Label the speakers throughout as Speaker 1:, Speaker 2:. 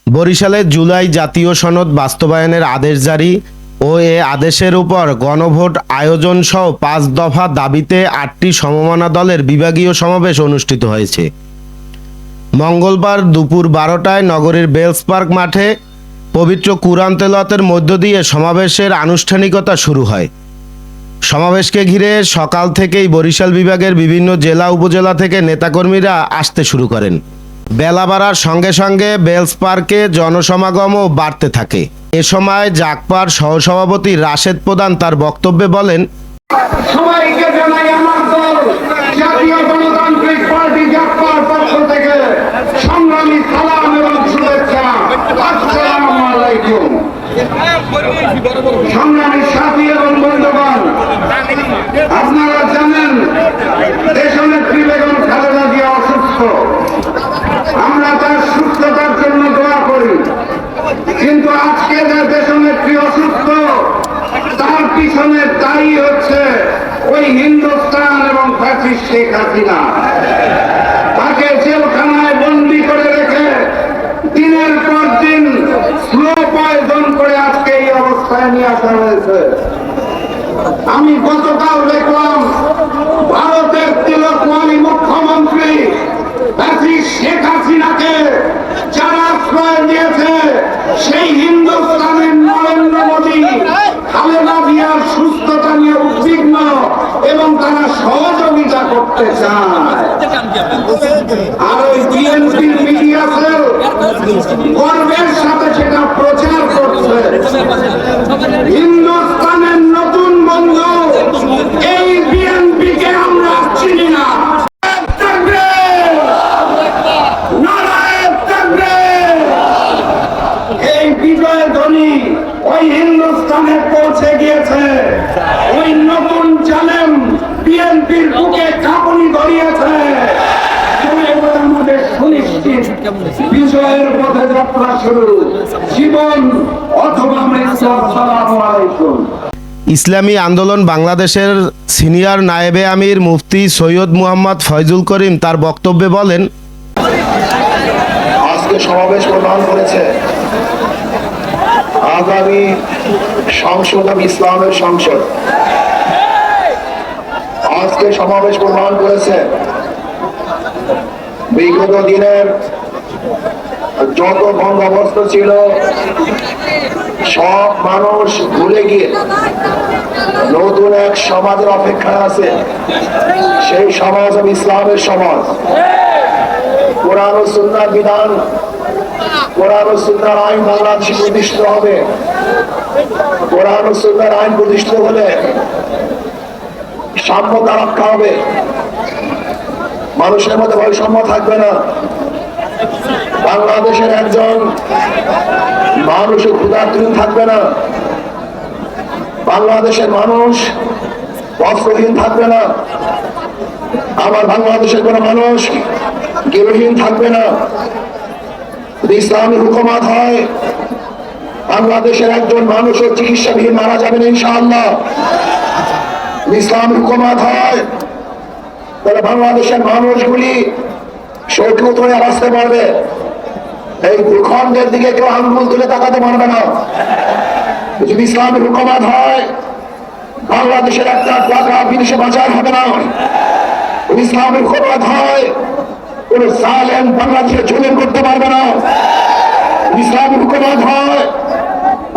Speaker 1: বরিশালে জুলাই জাতীয় সনদ বাস্তবায়নের আদেশ জারি ও এ আদেশের উপর গণভোট আয়োজন সহ ৫ দফা দাবিতে ৮টি সমমনা দলের বিভাগীয় সমাবেশ অনুষ্ঠিত হয়েছে। মঙ্গলবার দুপুর ১২টায় নগরীর বেলস পার্ক মাঠে পবিত্র কুরআন তেলাওয়াতের মধ্য দিয়ে সমাবেশের আনুষ্ঠানিকতা শুরু হয়। সমাবেশকে ঘিরে সকাল থেকেই বরিশাল বিভাগের বিভিন্ন জেলা উপজেলা থেকে নেতাকর্মীরা আসতে শুরু করেন। বেলা বাড়ার সঙ্গে সঙ্গে বেলস পার্কে জনসমাগমও বাড়তে থাকে। এ সময় জাগপার সহসভাপতি রাশেদ প্রধান তার বক্তব্যে বলেন,
Speaker 2: সবাইকে জানাই আমার দল জাতীয় গণতান্ত্রিক পার্টি জাগপার পক্ষ থেকে সংগ্রামী সালাম এবং শুভেচ্ছা। আসসালামু আলাইকুম। সংগ্রামী সাথী এবং বন্ধুগণ, আপনারা জানেন দেশনেত্রী বেগম খালেদা জিয়া অসুস্থ। আমরা তার সুস্থতার জন্য দোয়া করি, কিন্তু আজকে যে দেশনেত্রী অসুস্থ তার পিছনে দায়ী হচ্ছে ওই হিন্দুস্তান এবং ফ্যাসিস্ট শেখ হাসিনা। তাকে জেলখানায় বন্দি করে রেখে দিনের পর দিন স্লো পয়জন করে আজকে এই অবস্থায় নিয়ে আসা হয়েছে। আমি গতকাল দেখলাম ভারতের তিলকমালী মুখ্যমন্ত্রী ফ্যাসিস্ট শেখ হাসিনাকে যারা আশ্রয় দিয়েছে সেই হিন্দুস্তানের নরেন্দ্র মোদী খালেদা জিয়ার সুস্থতা নিয়ে উদ্বিগ্ন এবং তারা সহযোগিতা করতে চায়। আর ওই বিএনপির মিডিয়া সেল গর্বের সাথে সেটা প্রচার করছে। হিন্দুস্তানের নতুন বন্ধু এই বিএনপিকে আমরা চিনি না। এই বিজয় ধ্বনি ওই হিন্দুস্তানে পৌঁছে গিয়েছে। ওই নতুন জালেম বিএনপির বুকে কাঁপুনি ধরিয়েছে। আমাদের সুনিশ্চিত বিজয়ের পথে যাত্রা শুরু, জীবন অথবা মৃত্যু। আসসালামু আলাইকুম।
Speaker 1: ইসলামী আন্দোলন বাংলাদেশের সিনিয়র নায়েবে আমির মুফতি সৈয়দ মুহাম্মদ ফয়জুল করিম তার বক্তব্যে বলেন,
Speaker 3: আজকে সমাবেশ প্রদান করেছে আগামী সংসদ ইসলামের সংসদ। আজকে সমাবেশ প্রদান করেছে বিগত দিনের যত বন্দোবস্ত ছিল সব মানুষ ভুলে গিয়ে নতুন এক সমাজের অপেক্ষায় আছে। সেই সমাজ ইসলামের সমাজ। কোরআন ও সুন্নাহর বিধান, কোরআন ও সুন্নাহর আইন বাংলাদেশে প্রতিষ্ঠিত হবে। কোরআন ও সুন্নাহর আইন প্রতিষ্ঠিত হলে সাম্যতা রক্ষা হবে, মানুষের মধ্যে বৈষম্য থাকবে না। বাংলাদেশের একজন মানুষ ক্ষুধার্ত থাকবে না, বাংলাদেশের মানুষ বস্ত্রহীন থাকবে না, আবার বাংলাদেশের কোন মানুষ গৃহহীন থাকবে না। যদি ইসলামী হুকুমত হয় বাংলাদেশের একজন মানুষও চিকিৎসাবিহীন মারা যাবে না ইনশাআল্লাহ। ইসলামী হুকুমত হয় তাহলে বাংলাদেশের মানুষগুলি সৈকত হয়ে আসতে পারবে। এই ভূখণ্ডের দিকে কেউ আঙ্গুল তুলে তাকাতে পারবে না। যদি ইসলামী হুকুমত হয় বাংলাদেশের একটা টাকা বিদেশে বাজার হবে না। ইসলামী হুকুমত হয় কোন জালেম বাংলাদেশে জুলুম করতে পারবে না। ইসলামী হুকুমত হয়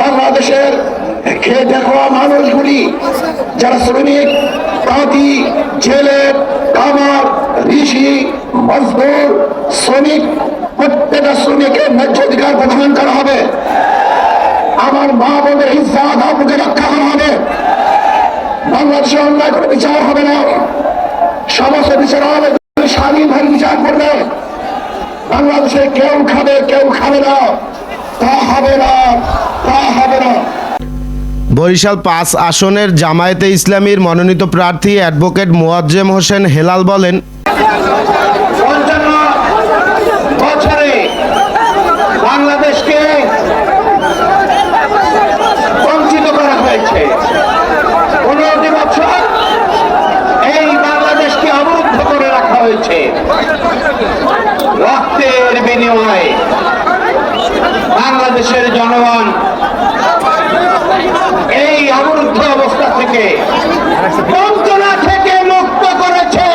Speaker 3: বাংলাদেশের খেটে খাওয়া মানুষগুলি যারা শ্রমিক, তাঁতি, ছেলে, কামার, ঋষি, মজদুর, শ্রমিক, প্রত্যেকটা শ্রমিকের ন্যায্য অধিকার প্রদান করা হবে। আমার মা বোনের ইজ্জত আবরুকে রক্ষা করা হবে। বাংলাদেশে অন্যায় করে বিচার হবে না, সমস্ত বিচার হবে স্বাধীনভাবে বিচার করবে। বাংলাদেশে কেউ খাবে কেউ খাবে না, তা হবে না, তা হবে না।
Speaker 1: বরিশাল ৫ আসনের জামায়াতে ইসলামীর মনোনীত প্রার্থী অ্যাডভোকেট মোয়াজ্জেম হোসেন হেলাল বলেন,
Speaker 2: ৫৫ বছরে বাংলাদেশকে বঞ্চিত করা হয়েছে। ১৫টি বছর এই বাংলাদেশকে অবরুদ্ধ করে রাখা হয়েছে রক্তের বিনিময়ে। বাংলাদেশের জনগণ এই অবরুদ্ধ অবস্থা থেকে, বঞ্চনা থেকে মুক্ত করেছে।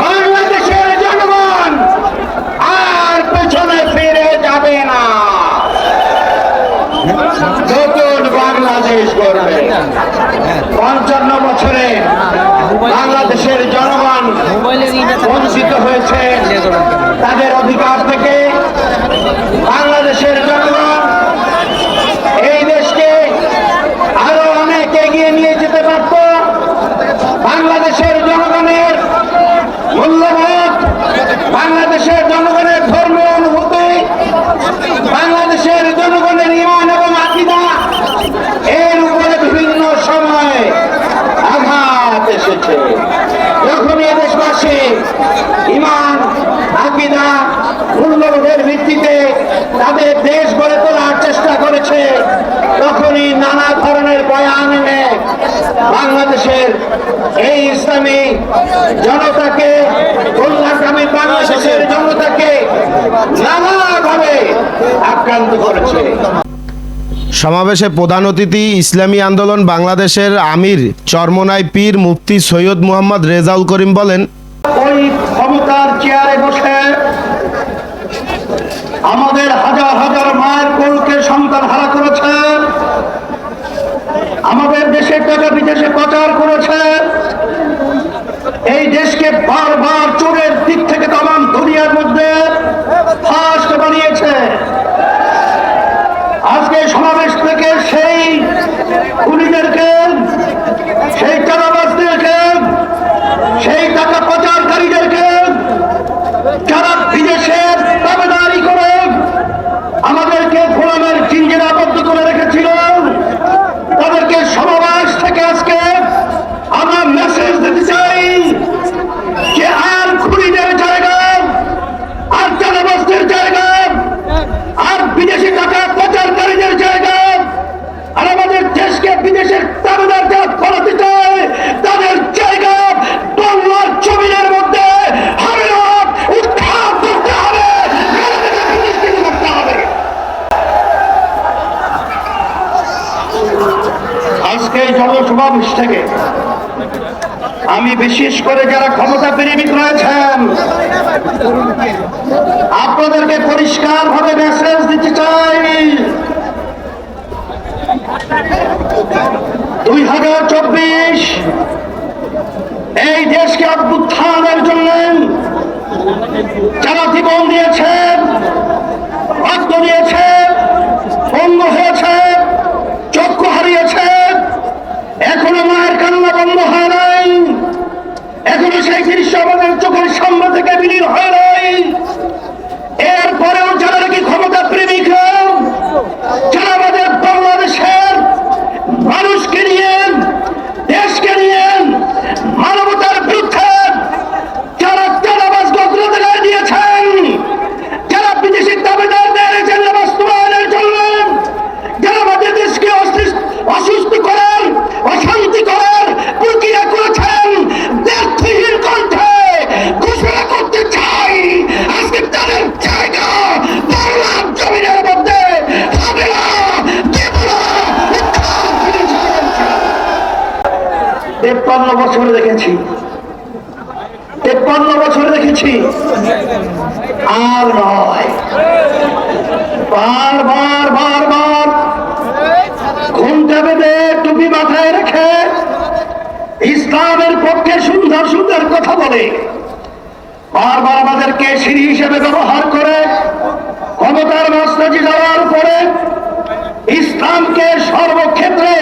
Speaker 2: বাংলাদেশের জনগণ আর পেছনে ফিরে যাবে না, নতুন বাংলাদেশ গড়বে। ৫৫ বছরে বাংলাদেশের জনগণ বঞ্চিত হয়েছে তাদের অধিকার থেকে। বাংলাদেশের জনগণ এই দেশকে আরো অনেক এগিয়ে নিয়ে যেতে পারত। বাংলাদেশের জনগণের মূল্যবোধ, বাংলাদেশের জনগণের ধর্মীয় অনুভূতি, বাংলাদেশের জনগণের ঈমান এবং আকীদা, এর উপরে বিভিন্ন সময়ে আঘাত এসেছে। যখন এই দেশবাসী ঈমান, আকীদা, মূল্যবোধের ভিত্তিতে তাদের দেশ গড়ে তোলার চেষ্টা করেছে, তখনই নানা ধরনের বয়ান এনে বাংলাদেশের এই ইসলামী জনতাকে, কল্যাণকামী বাংলাদেশের জনতাকে নানাভাবে আক্রান্ত করেছে।
Speaker 1: সমাবেশে প্রধান অতিথি ইসলামী আন্দোলন বাংলাদেশের আমির চরমোনাই পীর মুফতি সৈয়দ মোহাম্মদ রেজাউল করিম বলেন,
Speaker 3: ওই ক্ষমতার চেয়ারে বসে আমাদের হাজার হাজার মায়ের কোলকে সন্তান হারা করেছে, আমাদের দেশের টাকা বিদেশে পাচার করেছে, এই দেশকে বারবার চোরের দিক থেকে তামাম দুনিয়ার মধ্যে ফাঁস বানিয়েছে। আজকে সমাবেশ থেকে সেই খুনিদেরকে, সেই চাঁদাবাজদেরকে, সেই টাকা পাচারকারীদেরকে, যারা বিদেশের দাবেদারি করে আমাদেরকে গোলামের জিঞ্জিরে আবদ্ধ করে রেখেছিল, তাদেরকে সমাবেশ থেকে আজকে আমরা মেসেজ দিতে চাই যে আর খুনিদের জায়গা, আর চাঁদাবাজদের জায়গা, আর বিদেশি টাকা পাচারকারীদের জায়গা, আর আমাদের দেশকে বিদেশের দাবেদার যারা ফলাতে চায় তাদের জায়গা বাংলার জমিনের মধ্যে উৎখাত করতে হবে, করতে হবে। আজকে এই জনসমাবেশ থেকে আমি বিশেষ করে যারা ক্ষমতা প্রেমিক রয়েছেন আপনাদেরকে পরিষ্কার ভাবে মেসেজ দিতে চাই, 2024 এই দেশকে অভ্যুত্থানের জন্য যারা জীবন দিয়েছেন, রক্ত দিয়েছেন, অঙ্গ হয়েছে, চক্ষু হারিয়েছে, এখনো মায়ের কান্না বন্ধ হয় নাই, এখনো সেই দৃশ্য আমাদের চোখের সামনে থেকে বিলীন হয় নাই। এরপরেও যারা নাকি ক্ষমতা প্রেমিক, যারা আমাদের বাংলাদেশের মানুষকে নিয়ে, দেশকে নিয়ে মানবতার বিরুদ্ধে যারা চাঁদাবাজ গল্প দিয়েছেন, যারা বিদেশি দাবিদারদের এজেন্ডা বাস্তবায়নের জন্য যারা আমাদের দেশকে অসুস্থ করার, অশান্তি করার প্রক্রিয়া করেছেন, ব্যর্থহীন কণ্ঠে ঘোষণা করতে চাই আজকে তাদের জায়গা বাংলার জমিনের মধ্যে হবে না, দেব না। 53 বছরে দেখেছি, 53 বছরে দেখেছি, আর নয়। বারবার বারবার ঘুমটা বেঁধে টুপি মাথায় রেখে ইসলামের পক্ষে সুন্দর সুন্দর কথা বলে বারবার আমাদেরকে সিঁড়ি হিসেবে ব্যবহার করে ক্ষমতার মসনদে যাওয়ার পরে ইসলামকে সর্বক্ষেত্রে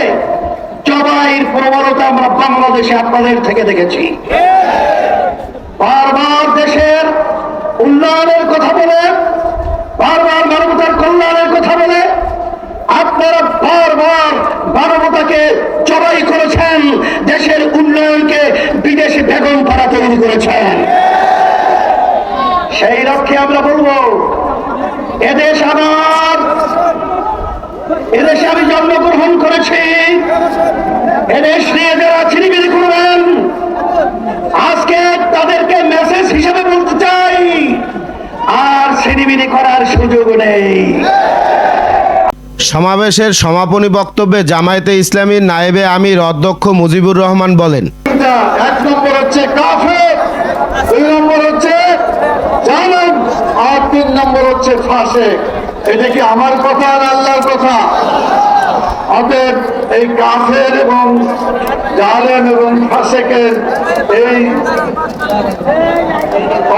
Speaker 3: জবাইয়ের প্রবণতা আমরা বাংলাদেশে আপনাদের থেকে দেখেছি। বারবার দেশের উন্নয়নের কথা বলে, বারবার মানবতার কল্যাণের কথা বলে আপনারা বারবার মানবতাকে জবাই করেছেন, দেশের উন্নয়নকে বিদেশে বেগম পাড়া তৈরি করেছেন। সেই লক্ষ্যে আমরা বলবো, এদেশ আমার, এদেশে আমি জন্মগ্রহণ করেছি, এদেশ নিয়ে যারা চিনিমিনি করবেন আজকে তাদেরকে মেসেজ হিসেবে বলতে চাই, আর বিনিবিনি করার সুযোগ নেই।
Speaker 1: সমাবেশের সমাপনী বক্তব্যে জামায়াতে ইসলামীর নায়েবে আমির অধ্যক্ষ মুজিবুর রহমান বলেন,
Speaker 3: এক নম্বর হচ্ছে কাফের, দুই নম্বর হচ্ছে জালেম, আর তিন নম্বর হচ্ছে ফাসেক। এটা কি আমার কথা আর আল্লাহর কথা? অতএব এই কাফের এবং জালেম এবং ফাসেকের এই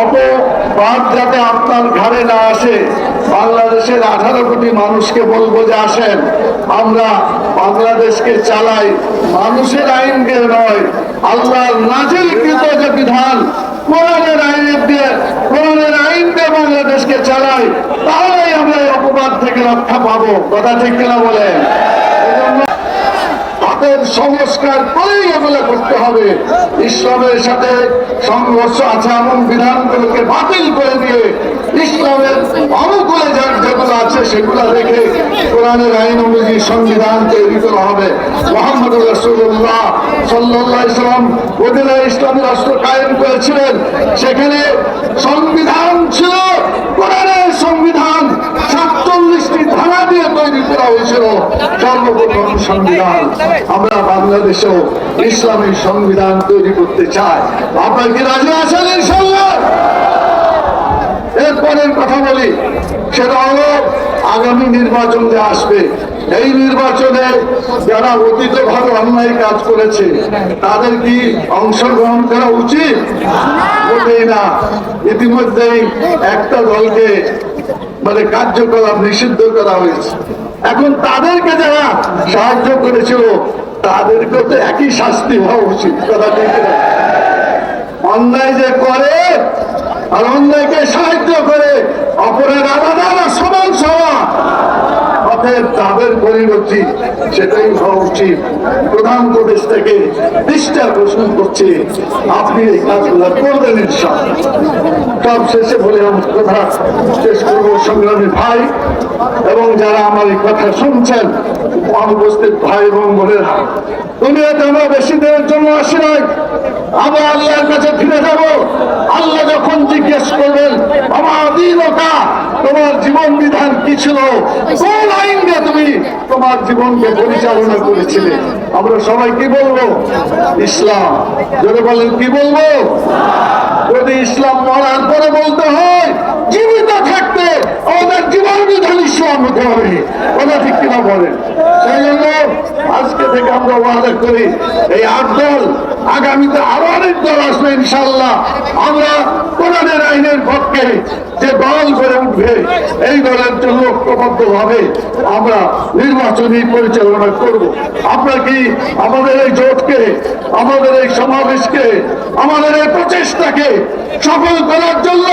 Speaker 3: অপবাদ যাতে আপনার ঘাড়ে না আসে, বাংলাদেশের 18 কোটি মানুষকে বলবো যে আসেন আমরা বাংলাদেশকে চালাই মানুষের আইনকে নয়, আল্লাহর নাজিলকৃত যে বিধান কোরআনের আইনের দিয়ে, কোরআনের আইন দিয়ে বাংলাদেশকে চালাই, তাহলেই আমরা এই অপবাদ থেকে রক্ষা পাবো। কথা ঠিক কিনা বলেন? তাদের সংস্কার করেই এগুলো করতে হবে। ইসলামের সাথে সংঘর্ষ আছে এমন বিধানগুলোকে বাতিল করে দিয়ে ইসলামের অনুকূলে যেগুলো আছে সেগুলো রেখে কোরআনের আইন অনুযায়ী সংবিধান তৈরি করা হবে। মুহাম্মদ রাসূলুল্লাহ সাল্লাল্লাহু আলাইহি ওয়াসাল্লাম মদিনা ইসলামী রাষ্ট্র কায়েম করেছিলেন, সেখানে সংবিধান ছিল কোরআনের সংবিধান, 47টি ধারা দিয়ে তৈরি করা হয়েছিল সর্বপ্রথম সংবিধান। আমরা বাংলাদেশেও ইসলামী সংবিধান তৈরি করতে চাই। আপনার কি রাজি আছেন ইনশাআল্লাহ? এরপরের কথা বলি, সেটা হলো আগামী নির্বাচন যে আসবে, এই নির্বাচনে যারা অতীতভাবে অন্যায় কাজ করেছে তাদের কি অংশগ্রহণ করা উচিত? মোটেই না। ইতিমধ্যেই একটা দলকে কার্যকলাপ নিষিদ্ধ করা হয়েছে। এখন তাদেরকে যারা সাহায্য করেছিল তাদেরকে তো একই শাস্তি হওয়া উচিত। কথা ঠিক না? অন্যায় যে করে আর অন্যায়কে সাহায্য করে অপরের আলাদা সমান সমান, অতএব তাদের পরিণতি সেটাই হওয়া উচিত। প্রধান প্রদেশ থেকে দৃষ্টি আকর্ষণ করছে, আপনি এই কাজগুলো করবেন ইনশাআল্লাহ। সব শেষে বলে আমার কথা শেষ করবো, সংগ্রামী ভাই এবং যারা আমার এই কথা শুনছেন, অনুপস্থিত ভাই এবং বোনেরা, দুনিয়াতে আমরা বেশি দিনের জন্য আসি নাই, আমরা আল্লাহর কাছে ফিরে যাব। আল্লাহ যখন জিজ্ঞেস করবেন আমার দিনটা, তোমার জীবন বিধান কি ছিল, কোন আইন দিয়ে তুমি তোমার জীবনকে পরিচালনা করেছিলে, আমরা সবাই কি বলবো? ইসলাম। যদি বলেন কি বলবো? যদি ইসলাম মরার পরে বলতে হয়, জীবিত থাকতে আমাদের জীবন বিধান ইসলাম হতে হবে। ওটা ঠিক কিনা বলেন? সেই জন্য আজকে থেকে আমরা ওয়াদা করি, এই 8 দল, আগামীতে আরো অনেক দল আসবে ইনশাআল্লাহ, আমরা কোরআনের আইনের পক্ষে যে দল করে উঠবে এই দলের জন্য ঐক্যবদ্ধ ভাবে আমরা নির্বাচনী পরিচালনা করব। আপনার কি আমাদের এই জোটকে, আমাদের এই সমাবেশকে, আমাদের এই প্রচেষ্টাকে সফল করার জন্য